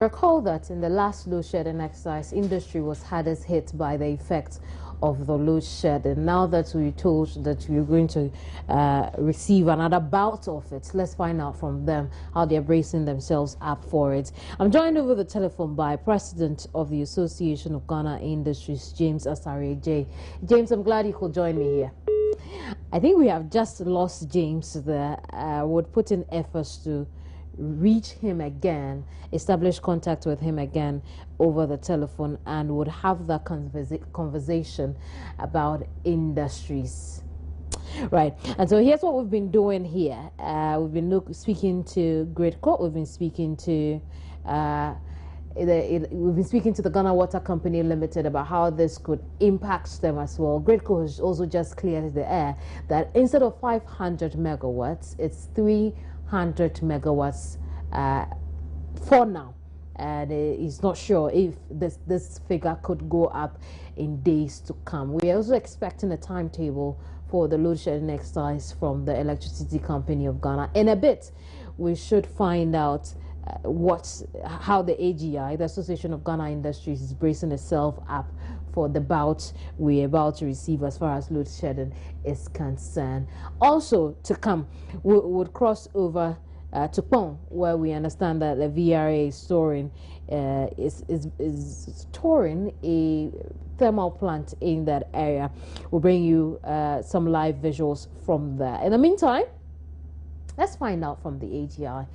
Recall that in the last load shedding exercise, industry was hardest hit by the effects of the load shedding. Now that we're told that we're going to receive another bout of it, let's find out from them how they're bracing themselves up for it. I'm joined over the telephone by President of the Association of Ghana Industries, James Asare J. James, I'm glad you could join me here. I think we have just lost James there. Would put in efforts to reach him again, establish contact with him again over the telephone, and would have that conversation about industries. Right, and so here's what we've been doing here. We've been speaking to Great Court, we've been speaking to the Ghana Water Company Limited about how this could impact them as well. Great Court has also just cleared the air that instead of 500 megawatts, it's 300 megawatts for now. And he's not sure if this figure could go up in days to come. We are also expecting a timetable for the load shedding exercise from the Electricity Company of Ghana. In a bit, we should find out how the AGI, the Association of Ghana Industries, is bracing itself up for the bout we're about to receive as far as load shedding is concerned. Also to come, we would cross over to Pong, where we understand that the VRA is storing a thermal plant in that area. We'll bring you some live visuals from there. In the meantime, let's find out from the AGI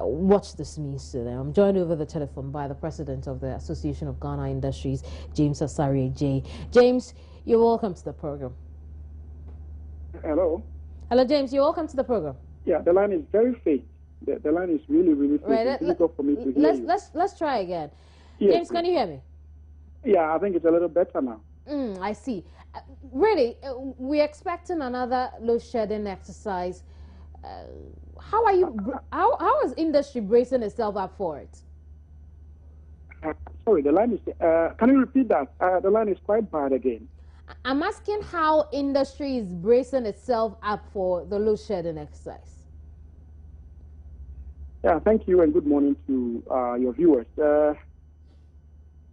what this means to them. I'm joined over the telephone by the president of the Association of Ghana Industries, James Asare J. James, you're welcome to the program. Hello. Hello, James. You're welcome to the program. Yeah, the line is very faint. The line is really faint. Right, it's difficult for me to hear you. Let's try again. Yes, James, can you hear me? Yeah, I think it's a little better now. I see. Really, we're expecting another load shedding exercise. How are you? How is industry bracing itself up for it? Sorry, the line is. Can you repeat that? The line is quite bad again. I'm asking how industry is bracing itself up for the load shedding exercise. Yeah, thank you and good morning to your viewers.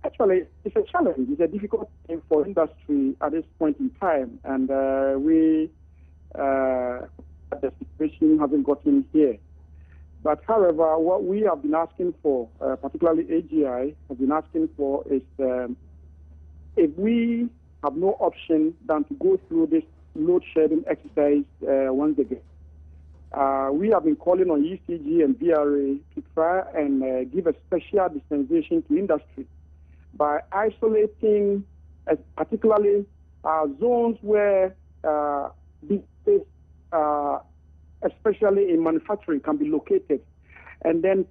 Actually, it's a challenge. It's a difficult thing for industry at this point in time, and the situation hasn't gotten here. But however, what we have been asking for, particularly AGI, has been asking for is if we have no option than to go through this load shedding exercise once again. We have been calling on ECG and VRA to try and give a special dispensation to industry by isolating particularly zones where businesses, especially in manufacturing, can be located, and then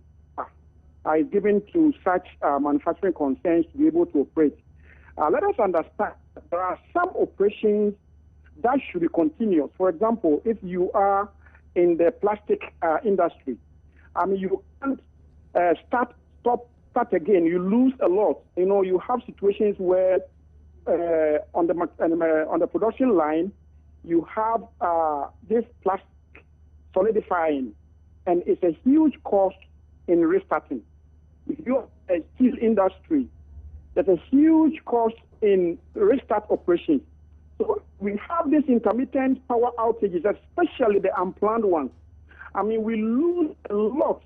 is given to such manufacturing concerns to be able to operate. Let us understand that there are some operations that should be continuous. For example, if you are in the plastic industry, I mean, you can't start again. You lose a lot. You know, you have situations where on the production line, you have this plastic solidifying, and it's a huge cost in restarting. If you're a steel industry, there's a huge cost in restart operations. So we have these intermittent power outages, especially the unplanned ones. I mean, we lose a lot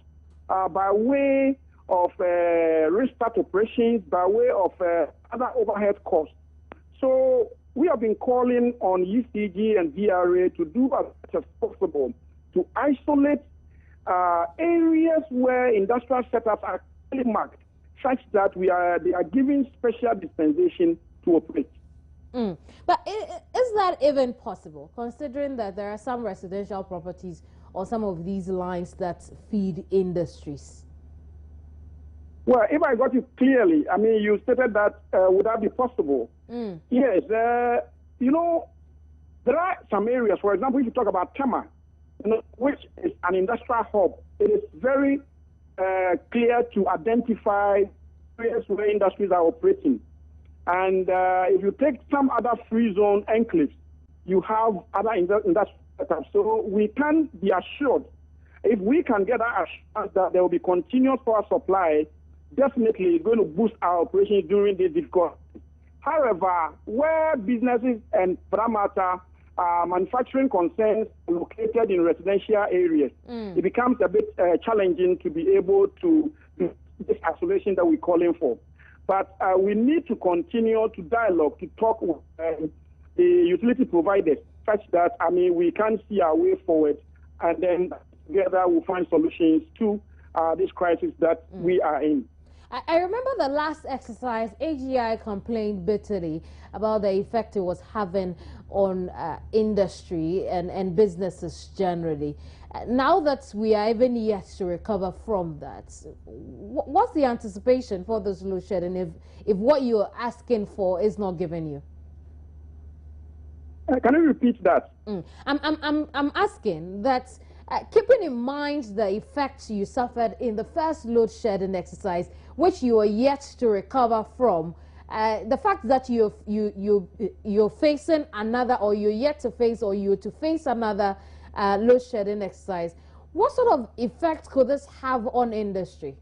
by way of restart operations, by way of other overhead costs. So we have been calling on UCG and VRA to do as much as possible to isolate areas where industrial setups are clearly marked, such that they are giving special dispensation to operate. But is that even possible, considering that there are some residential properties or some of these lines that feed industries? Well, if I got you clearly, I mean, you stated that would that be possible? Yes. You know, there are some areas, for example, if you talk about Tema, which is an industrial hub, it is very clear to identify areas where industries are operating. And if you take some other free zone enclaves, you have other industrial setups. So we can be assured, if we can get that assurance that there will be continuous power supply definitely going to boost our operations during this difficult. However, where businesses and, for that matter, manufacturing concerns located in residential areas, it becomes a bit challenging to be able to do this isolation that we're calling for. But we need to continue to dialogue, to talk with the utility providers, such that, we can see our way forward, and then together we'll find solutions to this crisis that we are in. I remember the last exercise, AGI complained bitterly about the effect it was having on industry and businesses generally. Now that we are even yet to recover from that, what's the anticipation for the solution, and if what you're asking for is not given you? Can you repeat that? I'm asking that, keeping in mind the effects you suffered in the first load shedding exercise, which you are yet to recover from, the fact that you're facing another, or you're yet to face, or you're to face another load shedding exercise, what sort of effect could this have on industry?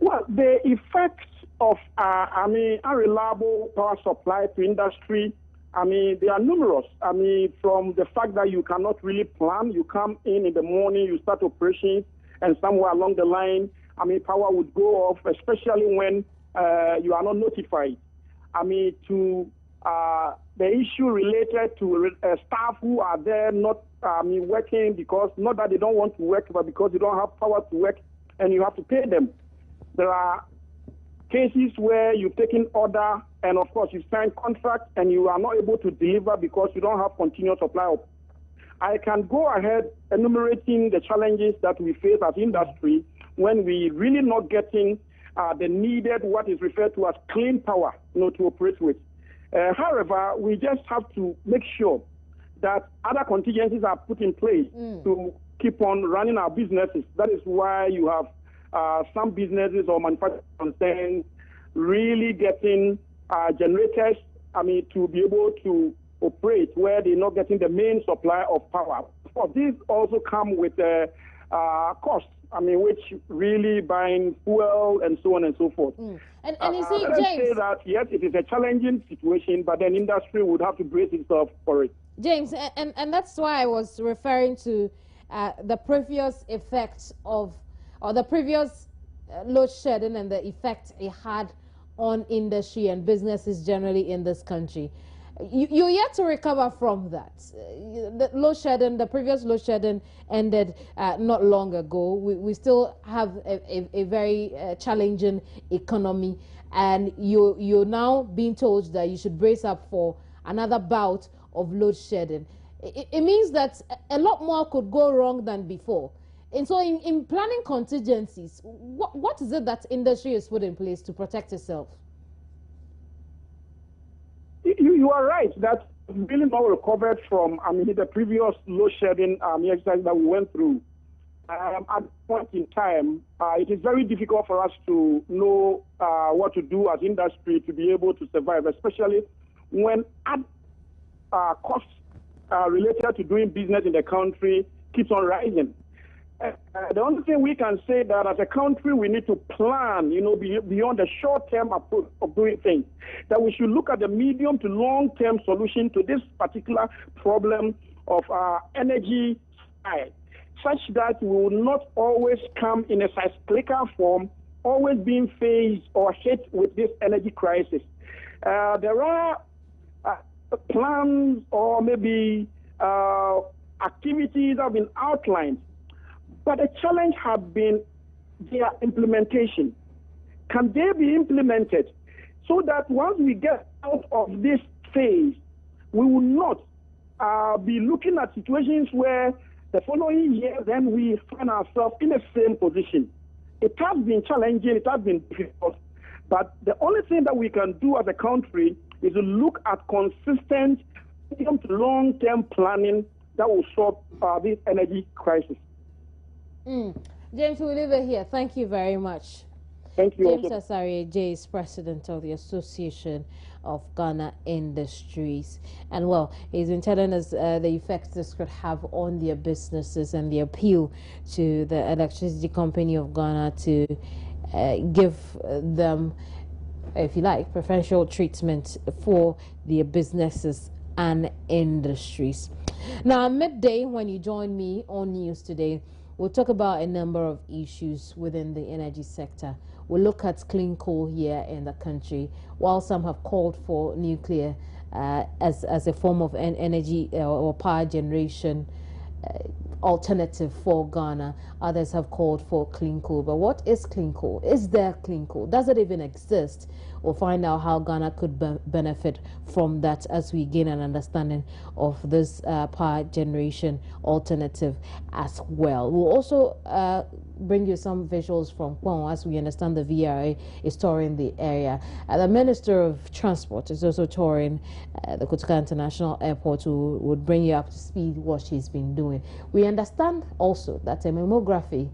Well, the effects of unreliable power supply to industry, they are numerous. From the fact that you cannot really plan, you come in the morning, you start operations, and somewhere along the line, power would go off, especially when you are not notified. To the issue related to staff who are there not working, because not that they don't want to work, but because they don't have power to work, and you have to pay them. There are cases where you've taken order, and of course you sign contract, and you are not able to deliver because you don't have continuous supply of. I can go ahead enumerating the challenges that we face as industry when we really not getting the needed, what is referred to as clean power, to operate with. However, we just have to make sure that other contingencies are put in place to keep on running our businesses. That is why you have some businesses or manufacturing concerns really getting generators, to be able to operate where they're not getting the main supply of power. But these also come with costs, which really buying fuel and so on and so forth. And you see, let's James, say that, yes, it is a challenging situation, but then industry would have to brace itself for it. James, and that's why I was referring to the previous effects of, or the previous load shedding and the effect it had on industry and businesses generally in this country. You're yet to recover from that. The load shedding, the previous load shedding ended not long ago. We still have a very challenging economy, and you're now being told that you should brace up for another bout of load shedding. It means that a lot more could go wrong than before. And so in planning contingencies, what is it that industry has put in place to protect itself? You are right that really not recovered from the previous load shedding exercise that we went through. At this point in time, it is very difficult for us to know what to do as industry to be able to survive, especially when costs related to doing business in the country keeps on rising. The only thing we can say that as a country we need to plan, beyond the short-term approach of doing things, that we should look at the medium to long-term solution to this particular problem of energy supply, such that we will not always come in a cyclical form, always being faced or hit with this energy crisis. There are plans or maybe activities that have been outlined, but the challenge has been their implementation. Can they be implemented so that once we get out of this phase, we will not be looking at situations where the following year then we find ourselves in the same position? It has been challenging, it has been difficult, but the only thing that we can do as a country is to look at consistent medium to long-term planning that will solve this energy crisis. James, we'll leave it here. Thank you very much. Thank you. James Asare J is president of the Association of Ghana Industries. And well, he's been telling us the effects this could have on their businesses and the appeal to the Electricity Company of Ghana to give them, if you like, preferential treatment for their businesses and industries. Now, midday, when you join me on News Today, we'll talk about a number of issues within the energy sector. We'll look at clean coal here in the country, while some have called for nuclear as a form of energy or power generation alternative for Ghana. Others have called for clean coal. But what is clean coal? Is there clean coal? Does it even exist? We'll find out how Ghana could benefit from that as we gain an understanding of this power generation alternative as well. We'll also bring you some visuals from Kwon as we understand the VRA is touring the area. The Minister of Transport is also touring the Kotoka International Airport, who would bring you up to speed what she's been doing. We understand also that a mammography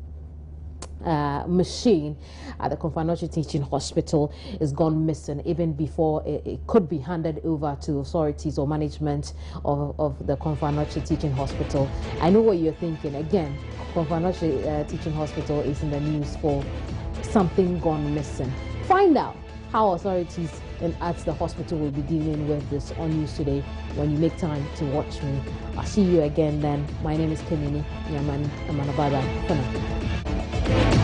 machine at the Konfanochi Teaching Hospital is gone missing even before it could be handed over to authorities or management of the Konfanochi Teaching Hospital. I know what you're thinking. Again, Konfanochi Teaching Hospital is in the news for something gone missing. Find out how authorities at the hospital will be dealing with this on News Today when you make time to watch me. I'll see you again then. My name is Kenini Yaman Amanabada. For now.